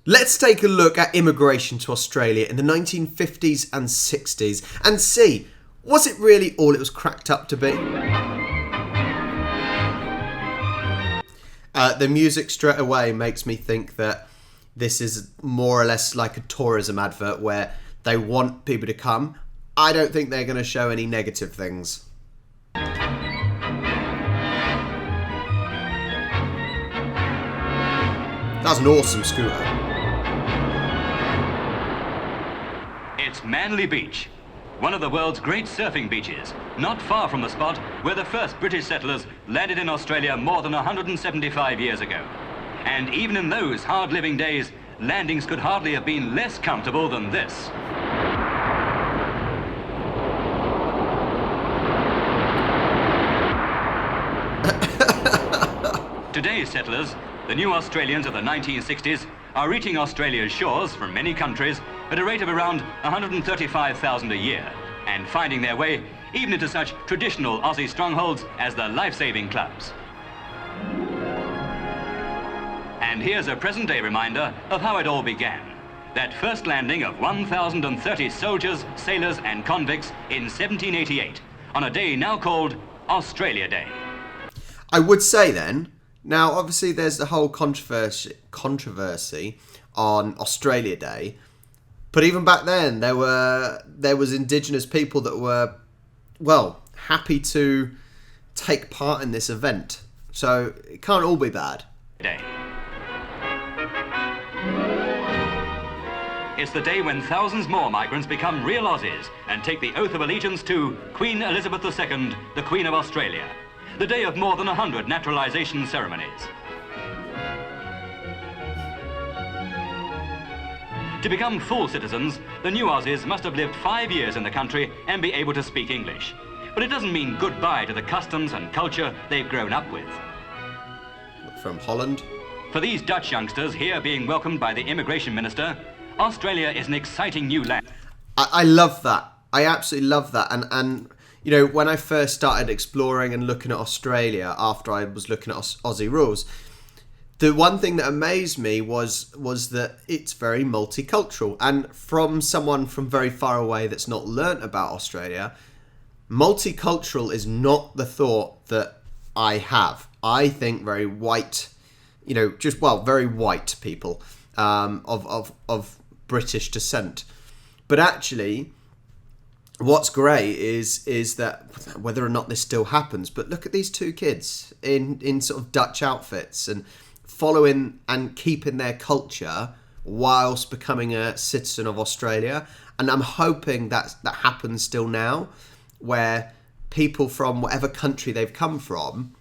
Let's take a look at immigration to Australia in the 1950s and 60s and see, was it really all it was cracked up to be? The music straight away makes me think that this is more or less like a tourism advert where they want people to come. I don't think they're going to show any negative things. That's an awesome scooter. It's Manly Beach, one of the world's great surfing beaches, not far from the spot where the first British settlers landed in Australia more than 175 years ago. And even in those hard-living days, landings could hardly have been less comfortable than this. Today's settlers, the new Australians of the 1960s, are reaching Australia's shores from many countries at a rate of around 135,000 a year, and finding their way even into such traditional Aussie strongholds as the life-saving clubs. And here's a present-day reminder of how it all began. That first landing of 1,030 soldiers, sailors and convicts in 1788, on a day now called Australia Day. I would say then, now obviously there's the whole controversy on Australia Day, but even back then there was Indigenous people that were, well, happy to take part in this event. So it can't all be bad. Day. It's the day when thousands more migrants become real Aussies and take the oath of allegiance to Queen Elizabeth II, the Queen of Australia. The day of more than 100 naturalisation ceremonies. To become full citizens, the new Aussies must have lived 5 years in the country and be able to speak English. But it doesn't mean goodbye to the customs and culture they've grown up with. From Holland. For these Dutch youngsters here being welcomed by the immigration minister, Australia is an exciting new land. I love that. I absolutely love that. And you know, when I first started exploring and looking at Australia after I was looking at Aussie rules, the one thing that amazed me was that it's very multicultural. And from someone from very far away that's not learnt about Australia, multicultural is not the thought that I have. I think very white, you know, just, well, very white people of British descent. But actually, what's great is that, whether or not this still happens, but look at these two kids in sort of Dutch outfits and following and keeping their culture whilst becoming a citizen of Australia. And I'm hoping that happens still now, where people from whatever country they've come from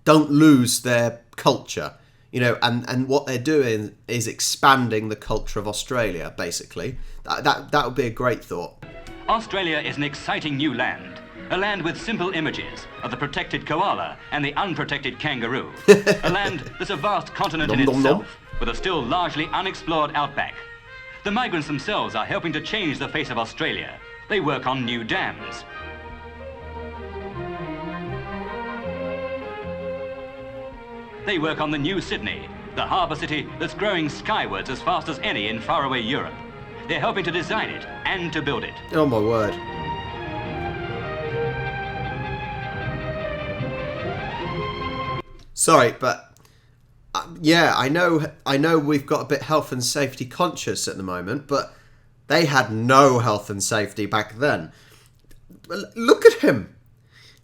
don't lose their culture, you know, and what they're doing is expanding the culture of Australia, basically. That would be a great thought. Australia is an exciting new land. A land with simple images of the protected koala and the unprotected kangaroo. A land that's a vast continent in itself, with a still largely unexplored outback. The migrants themselves are helping to change the face of Australia. They work on new dams. They work on the new Sydney, the harbour city that's growing skywards as fast as any in faraway Europe. They're helping to design it and to build it. Oh my word. Sorry, but yeah, I know we've got a bit health and safety conscious at the moment, but they had no health and safety back then. Look at him.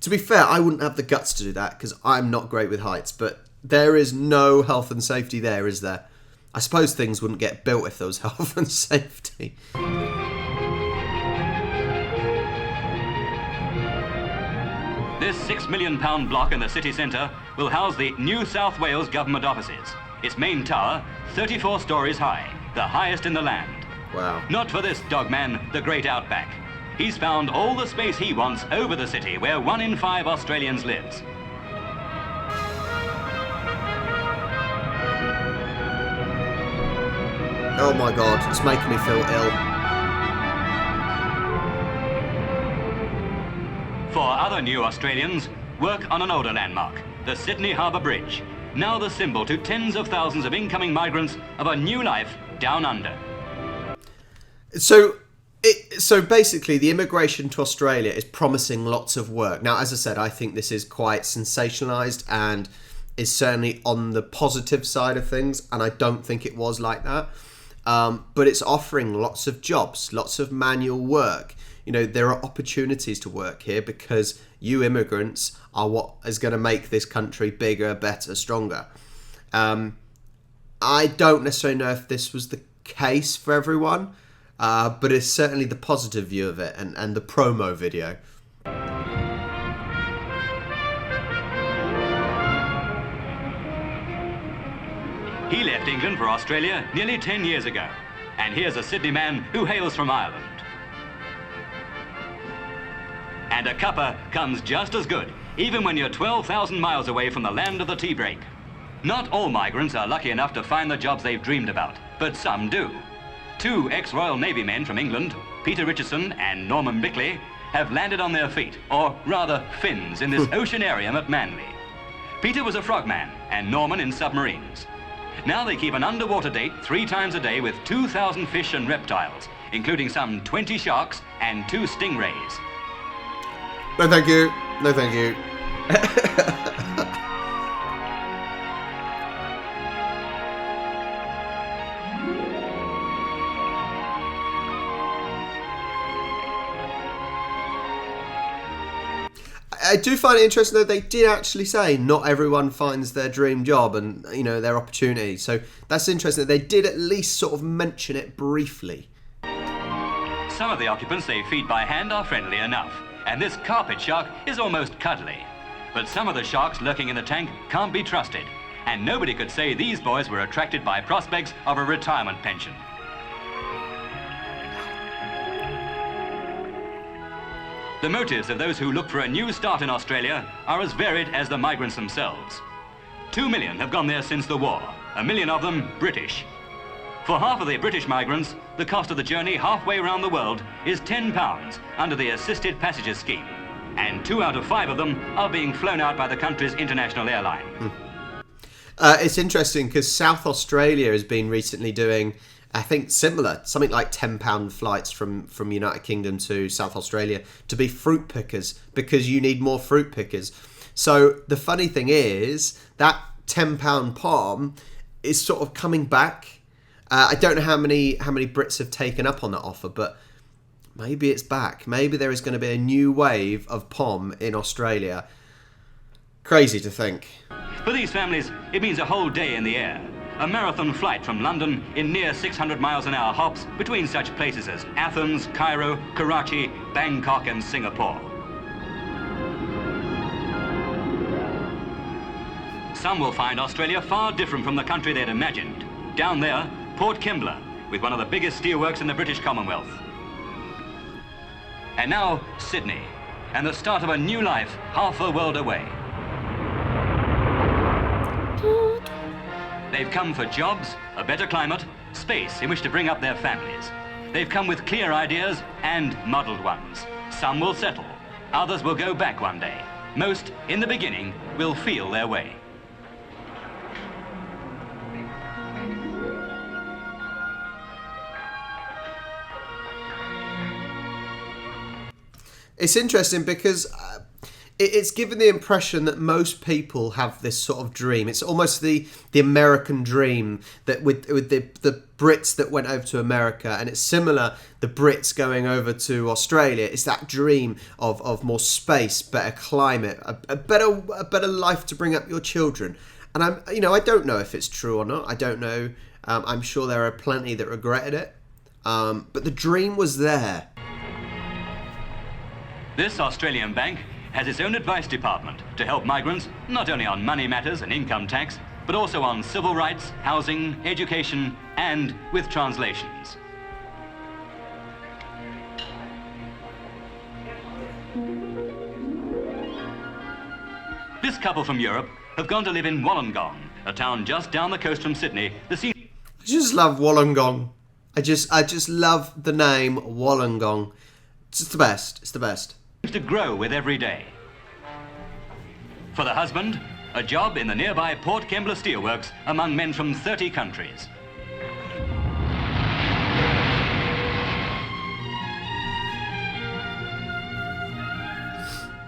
To be fair, I wouldn't have the guts to do that because I'm not great with heights, but there is no health and safety there, is there? I suppose things wouldn't get built if there was health and safety. This £6 million block in the city centre will house the New South Wales government offices. Its main tower, 34 stories high, the highest in the land. Wow. Not for this dogman, the great outback. He's found all the space he wants over the city where 1 in 5 Australians lives. Oh my God, it's making me feel ill. For other new Australians, work on an older landmark, the Sydney Harbour Bridge. now the symbol to tens of thousands of incoming migrants of a new life down under. So basically, the immigration to Australia is promising lots of work. Now, as I said, I think this is quite sensationalised and is certainly on the positive side of things, and I don't think it was like that. But it's offering lots of jobs, lots of manual work. You know, there are opportunities to work here because you immigrants are what is going to make this country bigger, better, stronger. I don't necessarily know if this was the case for everyone, but it's certainly the positive view of it and the promo video. He left England for Australia nearly 10 years ago. And here's a Sydney man who hails from Ireland. And a cuppa comes just as good, even when you're 12,000 miles away from the land of the tea break. Not all migrants are lucky enough to find the jobs they've dreamed about, but some do. Two ex-Royal Navy men from England, Peter Richardson and Norman Bickley, have landed on their feet, or rather fins, in this oceanarium at Manly. Peter was a frogman and Norman in submarines. Now they keep an underwater date 3 times a day with 2,000 fish and reptiles, including some 20 sharks and 2 stingrays. No, thank you. No, thank you. I do find it interesting that they did actually say not everyone finds their dream job and, you know, their opportunity. So that's interesting that they did at least sort of mention it briefly. Some of the occupants they feed by hand are friendly enough, and this carpet shark is almost cuddly. But some of the sharks lurking in the tank can't be trusted, and nobody could say these boys were attracted by prospects of a retirement pension. The motives of those who look for a new start in Australia are as varied as the migrants themselves. 2 million have gone there since the war, 1 million of them British. For half of the British migrants, the cost of the journey halfway around the world is £10 under the Assisted Passengers Scheme, and 2 out of 5 of them are being flown out by the country's international airline. It's interesting because South Australia has been recently doing, I think, similar, something like £10 flights from United Kingdom to South Australia to be fruit pickers because you need more fruit pickers. So the funny thing is that £10 palm is sort of coming back. I don't know how many Brits have taken up on that offer, but maybe it's back. Maybe there is going to be a new wave of POM in Australia. Crazy to think. For these families, it means a whole day in the air. A marathon flight from London in near 600 miles an hour hops between such places as Athens, Cairo, Karachi, Bangkok and Singapore. Some will find Australia far different from the country they'd imagined. Down there, Port Kembla, with one of the biggest steelworks in the British Commonwealth. And now, Sydney, and the start of a new life half a world away. They've come for jobs, a better climate, space in which to bring up their families. They've come with clear ideas and muddled ones. Some will settle, others will go back one day. Most, in the beginning, will feel their way. It's interesting because it's given the impression that most people have this sort of dream. It's almost the American dream that with the Brits that went over to America, and it's similar, the Brits going over to Australia. It's that dream of more space, better climate, a better life to bring up your children. And I don't know if it's true or not. I don't know. I'm sure there are plenty that regretted it. But the dream was there. This Australian bank has its own advice department to help migrants not only on money matters and income tax, but also on civil rights, housing, education, and with translations. This couple from Europe have gone to live in Wollongong, a town just down the coast from Sydney. I just love Wollongong. I just love the name Wollongong. It's the best. It's the best. To grow with every day. For the husband, A job in the nearby Port Kembla Steelworks among men from 30 countries.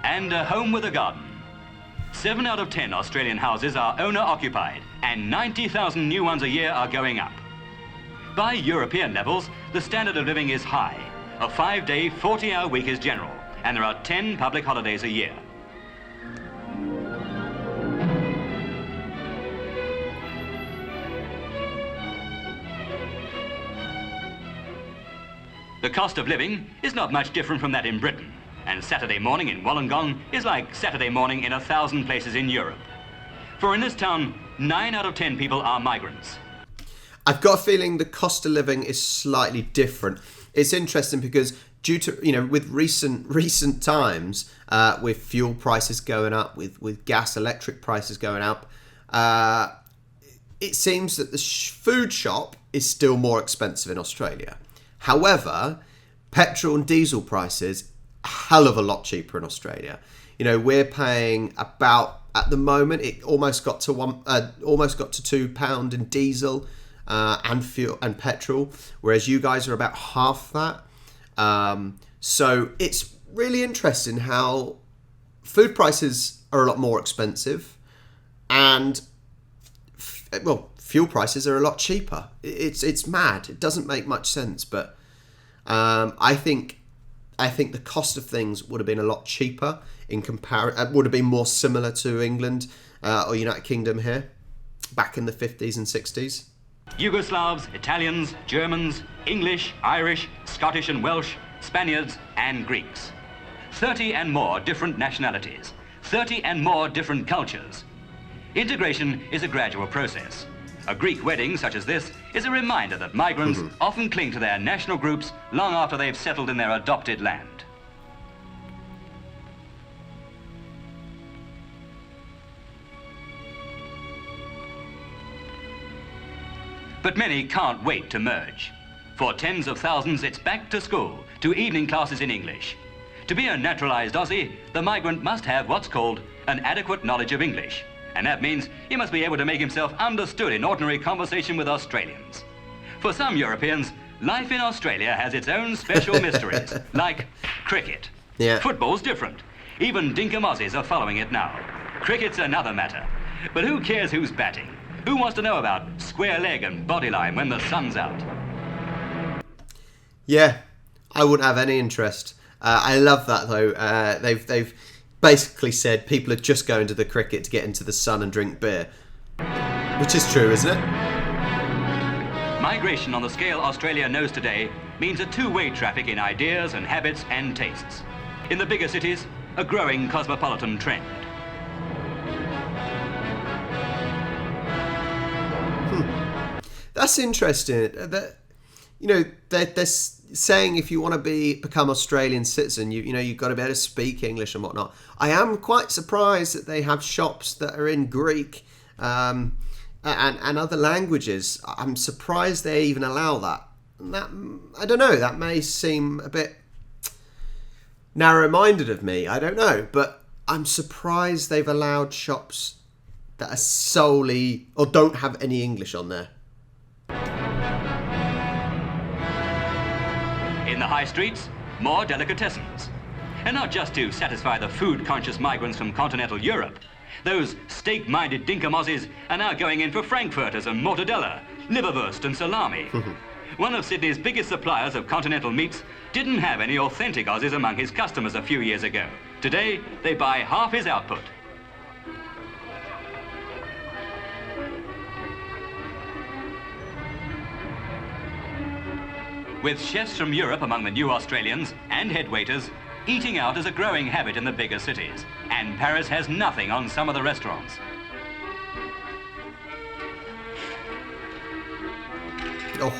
And a home with a garden. 7 out of 10 Australian houses are owner-occupied, and 90,000 new ones a year are going up. By European levels, the standard of living is high. A 5-day, 40-hour week is general, and there are 10 public holidays a year. The cost of living is not much different from that in Britain, and Saturday morning in Wollongong is like Saturday morning in 1,000 places in Europe. For in this town, 9 out of 10 people are migrants. I've got a feeling the cost of living is slightly different. It's interesting because due to, with recent times, with fuel prices going up, with gas, electric prices going up, it seems that the food shop is still more expensive in Australia. However, petrol and diesel prices a hell of a lot cheaper in Australia. We're paying about, at the moment, it almost got to £2 in diesel and fuel and petrol, whereas you guys are about half that. So it's really interesting how food prices are a lot more expensive, and fuel prices are a lot cheaper. It's mad. It doesn't make much sense, but I think the cost of things would have been a lot cheaper in comparison. Would have been more similar to England or United Kingdom here back in the 50s and 60s. Yugoslavs, Italians, Germans, English, Irish, Scottish and Welsh, Spaniards and Greeks. 30 and more different nationalities, 30 and more different cultures. Integration is a gradual process. A Greek wedding such as this is a reminder that migrants often cling to their national groups long after they've settled in their adopted land. But many can't wait to merge. For tens of thousands, it's back to school, to evening classes in English. To be a naturalized Aussie, the migrant must have what's called an adequate knowledge of English. And that means he must be able to make himself understood in ordinary conversation with Australians. For some Europeans, life in Australia has its own special mysteries, like cricket. Yeah. Football's different. Even dinkum Aussies are following it now. Cricket's another matter. But who cares who's batting? Who wants to know about square leg and body line when the sun's out? Yeah, I wouldn't have any interest. I love that though. They've basically said people are just going to the cricket to get into the sun and drink beer, which is true, isn't it? Migration on the scale Australia knows today means a two-way traffic in ideas and habits and tastes. In the bigger cities, a growing cosmopolitan trend. That's interesting. They're saying if you want to become Australian citizen, you've got to be able to speak English and whatnot. I am quite surprised that they have shops that are in Greek and other languages. I'm surprised they even allow that. And that, I don't know, that may seem a bit narrow-minded of me. I don't know, but I'm surprised they've allowed shops that are solely or don't have any English on there. In the high streets, more delicatessens. And not just to satisfy the food-conscious migrants from continental Europe. Those steak-minded dinkum Aussies are now going in for frankfurters and mortadella, liverwurst and salami. One of Sydney's biggest suppliers of continental meats didn't have any authentic Aussies among his customers a few years ago. Today, they buy half his output. With chefs from Europe among the new Australians and head waiters, eating out is a growing habit in the bigger cities, and Paris has nothing on some of the restaurants. Oh.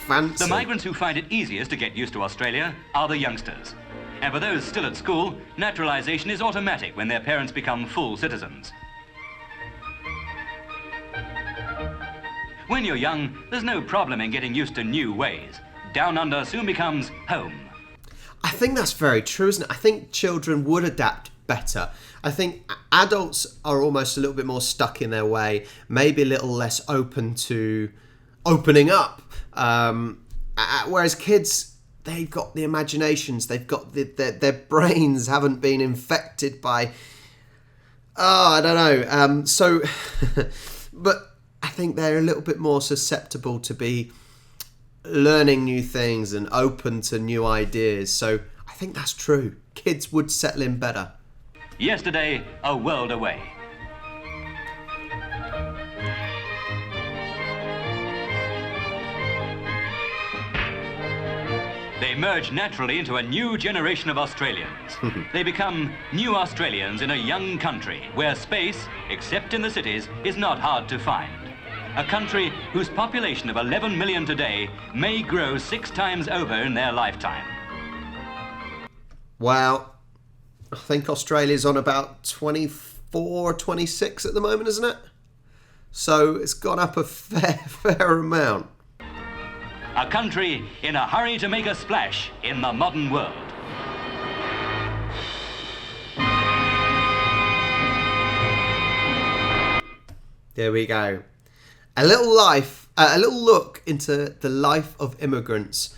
Fancy. The migrants who find it easiest to get used to Australia are the youngsters. And for those still at school, naturalisation is automatic when their parents become full citizens. When you're young, there's no problem in getting used to new ways. Down under soon becomes home. I think that's very true, isn't it? I think children would adapt better. I think adults are almost a little bit more stuck in their way, maybe a little less open to opening up. Whereas kids, they've got the imaginations, they've got their brains haven't been infected by, I don't know. But I think they're a little bit more susceptible to be learning new things and open to new ideas. So I think that's true. Kids would settle in better. Yesterday, a world away. They merge naturally into a new generation of Australians. They become new Australians in a young country where space, except in the cities, is not hard to find. A country whose population of 11 million today may grow 6 times over in their lifetime. Well, I think Australia's on about 24 or 26 at the moment, isn't it? So it's gone up a fair amount. A country in a hurry to make a splash in the modern world. There we go. A little look into the life of immigrants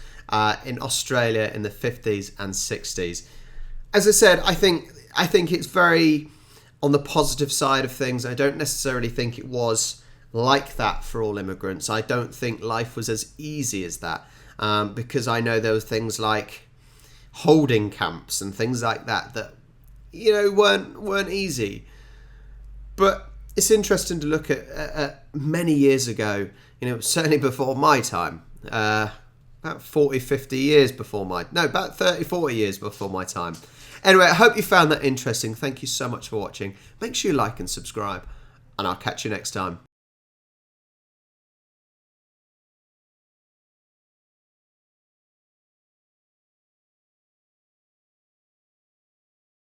in Australia in the 50s and 60s. As I said, I think it's very on the positive side of things. I don't necessarily think it was like that for all immigrants. I don't think life was as easy as that, because I know there were things like holding camps and things like that weren't easy. But it's interesting to look at many years ago, certainly before my time, about 40, 50 years before about 30, 40 years before my time. Anyway, I hope you found that interesting. Thank you so much for watching. Make sure you like and subscribe, and I'll catch you next time.